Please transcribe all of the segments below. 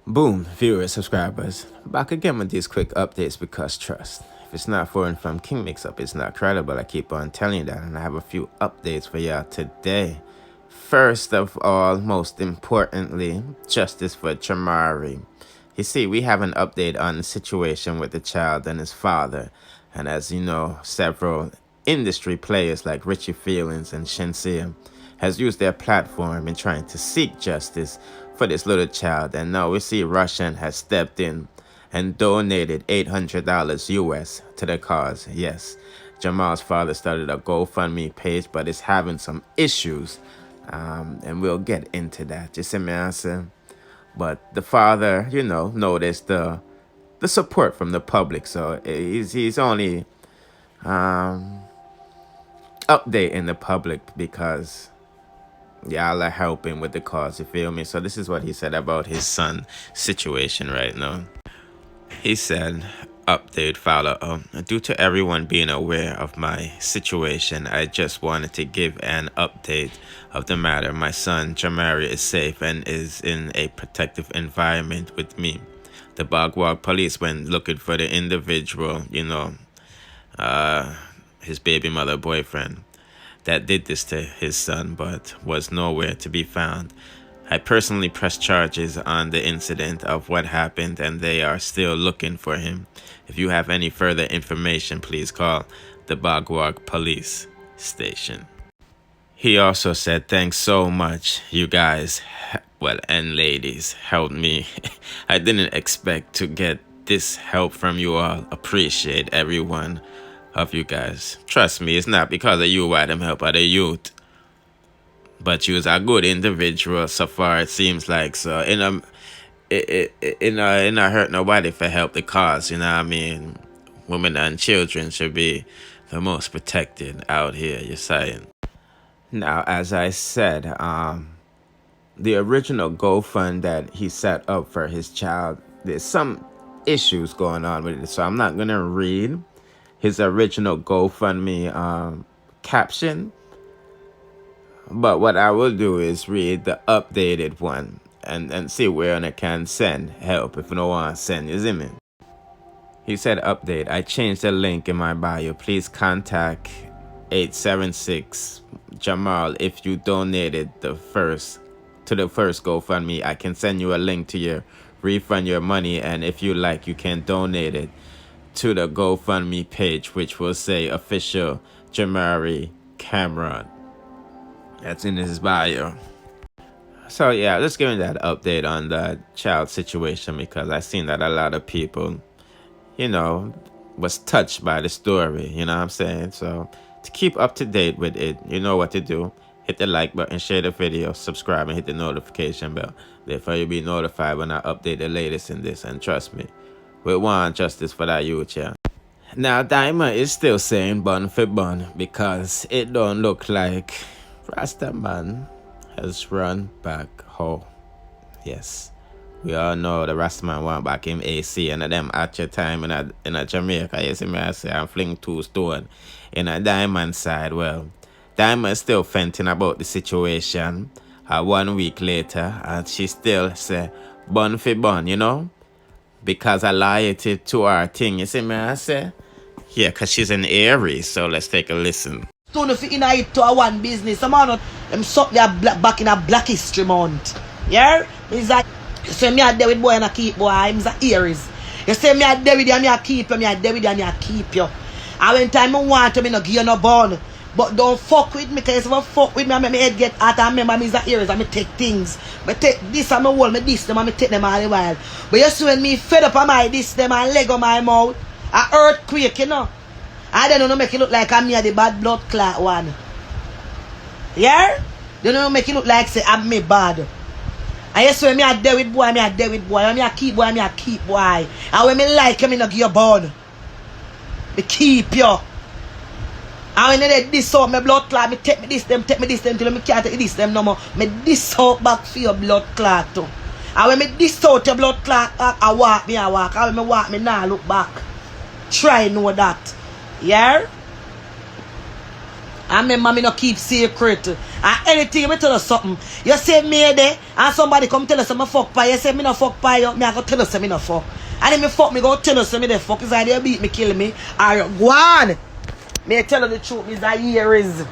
Boom, viewers, subscribers. Back again with these quick updates because trust. If it's not foreign from King Mix-Up, it's not credible. I keep on telling you that, and I have a few updates for y'all today. First of all, most importantly, justice for Jamarie. You see, we have an update on the situation with the child and his father. And as you know, several industry players like Rvssian and Shenseea has used their platform in trying to seek justice for this little child. And now we see Rvssian has stepped in and donated $800 US to the cause. Yes, Jamal's father started a GoFundMe page, but it's having some issues. And we'll get into that. You see me answer? But the father, noticed the support from the public. So he's only updating the public because y'all are helping with the cause, you feel me? So this is what he said about his son situation right now. He said, update follow-up. Due to everyone being aware of my situation, I just wanted to give an update of the matter. My son, Jamarie, is safe and is in a protective environment with me. The Bagwag police went looking for the individual, his baby mother boyfriend that did this to his son, but was nowhere to be found. I personally pressed charges on the incident of what happened, and they are still looking for him. If you have any further information, please call the Bagwag police station. He also said, thanks so much, you guys, and ladies, helped me. I didn't expect to get this help from you all. Appreciate everyone of you guys. Trust me, it's not because of you why them help other youth. But you was a good individual so far, it seems like. So it not hurt nobody for help the cause, you know what I mean? Women and children should be the most protected out here, you're saying. Now, as I said, the original GoFund that he set up for his child, there's some issues going on with it. So I'm not gonna read his original GoFundMe caption. But what I will do is read the updated one and see where I can send help if no one send, you see me? He said, update, I changed the link in my bio. Please contact 876 Jamal if you donated to the first GoFundMe. I can send you a link to your refund your money, and if you like, you can donate it to the GoFundMe page, which will say official Jamarie Cameron. That's in his bio. So yeah, let's give me that update on the child situation, because I seen that a lot of people, was touched by the story, you know what I'm saying? So to keep up to date with it, you know what to do. Hit the like button, share the video, subscribe, and hit the notification bell. Therefore, you'll be notified when I update the latest in this. And trust me, we want justice for that youth, yeah. Now, Dyema is still saying bun for bun because it don't look like Rastaman has run back home. Yes, we all know the Rastaman want back him AC, and them at your time in a Jamaica. You see me, I say, I'm fling 2 stone in a Diamond side. Well, Dyema is still venting about the situation 1 week later, and she still say bun for bun, because I lied to her thing. You see me, I say? Yeah, because she's an Aries, so let's take a listen. Don't fit in it to a one business. Some man, them suck their back in a Black History Month. Yeah? It's like, you say me a there with boy and I keep boy, I'm a Aries. You say me a there with you and I keep you, me a there with you and I keep you. And when time I want to, me no give you no bun. But don't fuck with me, because if you fuck with me, I make my head get hot, and remember me is a Aries, and me take things. I take this and I hold me this them and me take them all the while. But you see when me fed up on my this them and leg on my mouth, a earthquake, I don't make it look like I'm me the bad blood clot one. Yeah? They don't make it look like say I'm me bad. And you see when me a there with boy, me a there with boy. When me a keep boy, me a keep boy. And when me like you, me no give you bun. Me keep you. And when they this out my blood clot, me take me this them till me can't take this them no more. Me this out back for your blood clot too. And when me this out your blood clot, I walk. And when me walk, me nah look back. Try know that. Yeah? I remember me no keep secret. And anything me tell us something. You say me there and somebody come tell us I'm a fuck pie. You say me no fuck pie, me I go tell us me no fuck. And then me fuck me go tell us me the fuck is either beat me, kill me, or go on. Me tell you the truth, me that here is.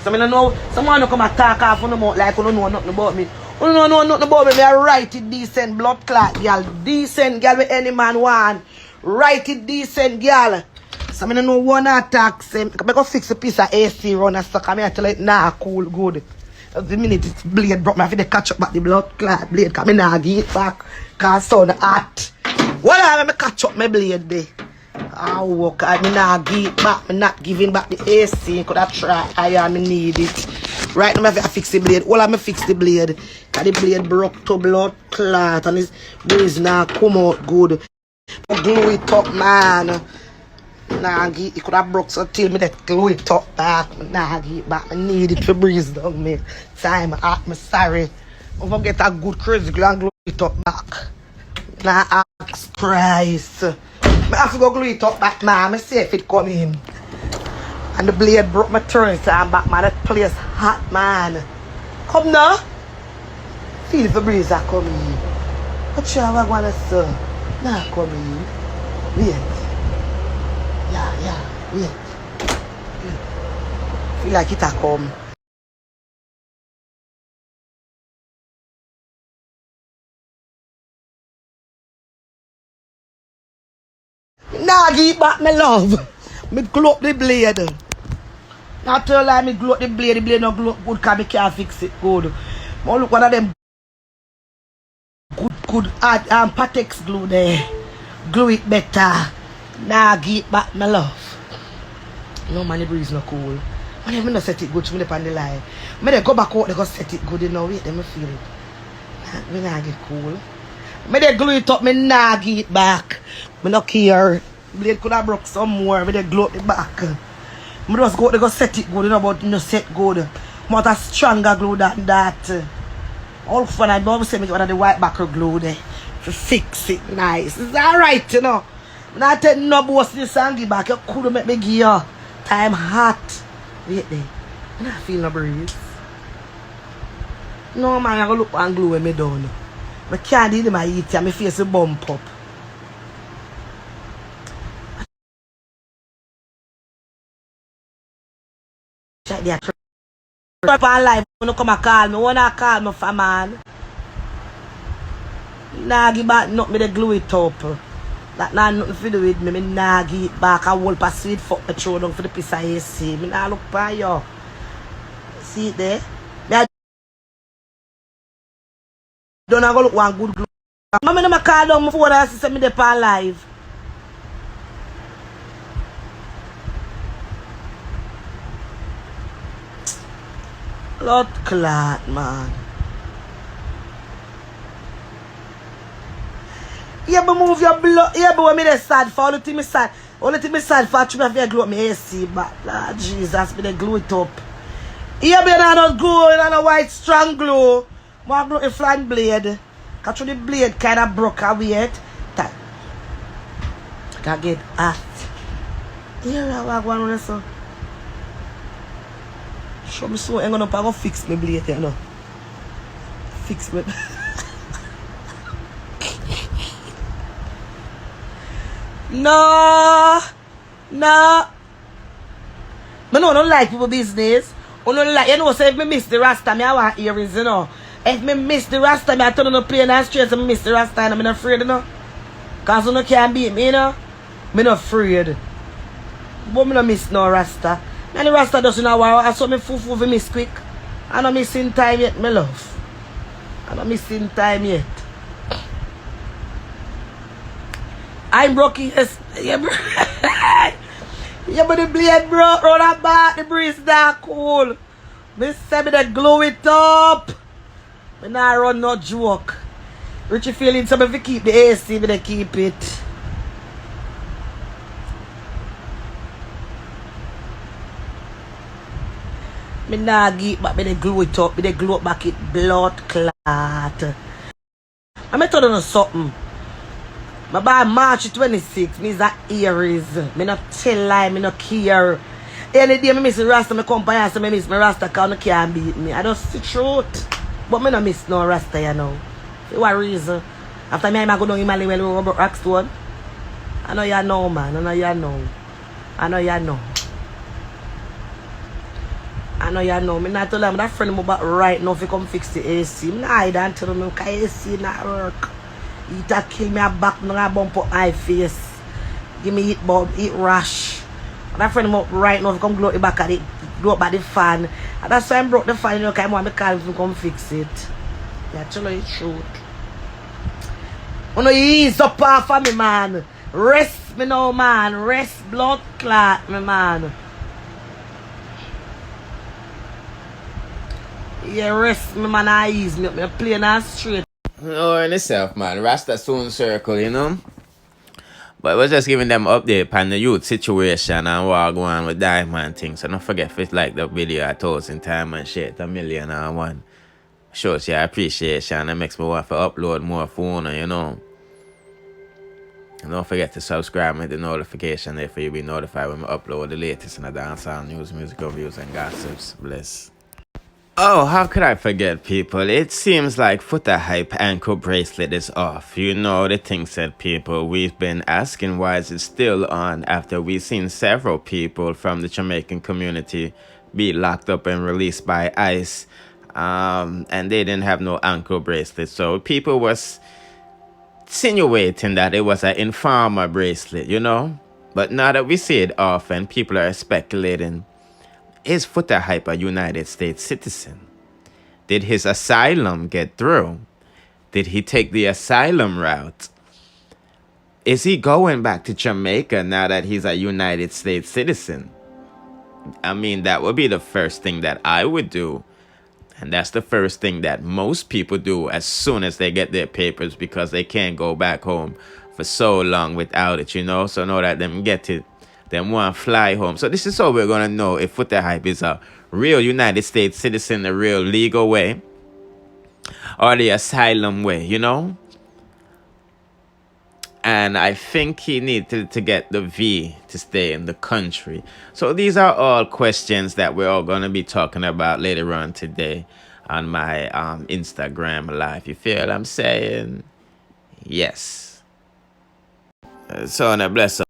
So me no know someone no come attack off on the mouth like you don't know nothing about me. You don't know nothing about me. Me I write it decent blood clot girl. Decent girl with any man want. Write it decent girl. So I don't know one attack. I go fix a piece of AC run and stuff. I tell it nah cool good. The minute it's blade broke me, I have to catch up back the blood clot blade. Cause me nah get it back. Cause sound hot. Well I me catch up my blade there. I work I me nah get it back. Me not giving back the AC. Could I try? I need it. Right now I have to fix the blade. Well I me fix the blade. Cause the blade broke to blood clot and his breeze now come out good. Glue it up man. Nah, it could have broke so till me that glue it up back. Nah, get it back. I need it to breeze down me. Time out, me sorry. I'm gonna get a good crazy glue and glue it up back. Nah, ask price. I have to go glue it up back now. I see if it come in. And the blade broke my turn, so I'm back, man. That place hot, man. Come now. Feel the breeze that come in. What you have gonna say? Nah, come in. Wait. Yeah, wait. Feel like it a come. Nah, give back my love. Me glue up the blade. Not tell lie, me glue up the blade no glue up good cause me can't fix it good. But look one of them good Patex glue there. Glue it better. Nah, give back my love. No man, the breeze no cool. Man, me no set it good, me up on the line. Me they go back out, they go set it good, you know, wait, then me feel it. Me nah get cool. Me they glue it up, me nah get it back. Me no care. Blade could have broke some more, me they glue up the back. Me just go, they go set it good, you know, but no set good. More a stronger glue than that. All fun, I always say me one of the white backer glue there. To fix it nice. It's alright, you know. Not take no boss this and give back. You could make me give you. Time hot. Wait there. I don't feel no breeze. No man, I go look and glue when me done. I can't do my eat and my face will bump up. Check there. Up on live. When you come and call me. When I call me for man. Nah give back nothing, me they glue it up. That nah nothing to do with me. Me nah give it back. I will pass sweet fuck me throw down for the piece of AC. Me nah look for you. See it there? Me don't go look one good glue. Mama never call down my phone and say me dey on live. Blood clot, man. Yeah, but move your blood. Yeah, but when me dey sad for only thing me sad. Only thing me sad for me have to glue up my AC, but Lord Jesus, me dey glue it up. Yeah, but I not glue, I not white strong glue. More glue a flying blade. Cause the blade kinda broke away yet. That can get hot. Yeah, I want one so. Show me so I'm gonna go fix my blade, you know. Fix me. No. I don't like people business. I don't like, you know, say if me miss the rasta, I want earrings, you know. If me miss the rasta, I turn on the plane and straight and miss the rasta and I'm not afraid, you know. Cause you can't beat me, you know. I'm not afraid. But I don't miss no rasta. And the rasta doesn't know why I saw me full miss quick. I'm not missing time yet, my love. I'm not missing time yet. I'm broke, yes. Yeah, bro. Yeah, but the blade broke round the back, the breeze that cool. Me say me that glue it up. Me not run no joke. Richie feeling so if you keep the AC, me they keep it. Me nah give but me they glue it up, me they glue up back it blood clot. I'm tell you something. My by March 26, me is a Aries. Me not tell lie, me not care. Any day I miss the Rasta, I come by and say I miss my Rasta because you can't beat me. I just the truth. But I don't miss no Rasta, you know. For what reason? After me, I go down in Mali with Robert Rockstone. I know you know, man. I know you know. I know you know. I know you know. I not tell them that friend I'm about right now if you come fix the AC. I hide and tell them because AC not work. It a kill me a back, I bump up my face. Give me heat bulb, heat rash. And that friend I'm up right now if you come glow the back at it, glow up by the fan. And that's why I broke the fan, you know, because I want to call if you come fix it. Yeah, tell you the truth. You know, ease up off of me, man. Rest me now, man. Rest blood clot, me, man. Yeah, rest me, man. I ease me up. Me plain and straight. No, in itself, man. Rasta soon circle, you know. But we're just giving them update on the youth situation and what going on with Dyema and things. So don't forget if it's like the video I told in time and shit, 1,000,001. Shows your appreciation. It makes me want to upload more phone, you know. And don't forget to subscribe and hit the notification there for you to be notified when we upload the latest in the dancehall news, musical views, and gossips. Bless. Oh, how could I forget, people? It seems like Foota hype ankle bracelet is off. You know the thing said, people. We've been asking why is it still on after we've seen several people from the Jamaican community be locked up and released by ICE. And they didn't have no ankle bracelet. So people was insinuating that it was an informer bracelet, you know? But now that we see it often, people are speculating, is Foota hype a United States citizen? Did his asylum get through? Did he take the asylum route? Is he going back to Jamaica now that he's a United States citizen? I mean, that would be the first thing that I would do. And that's the first thing that most people do as soon as they get their papers because they can't go back home for so long without it, you know? So now that them get it, them want to fly home. So this is how we're going to know if Foota hype is a real United States citizen, the real legal way, or the asylum way, you know? And I think he needed to get the V to stay in the country. So these are all questions that we're all going to be talking about later on today on my Instagram live. You feel what I'm saying? Yes. So, bless up.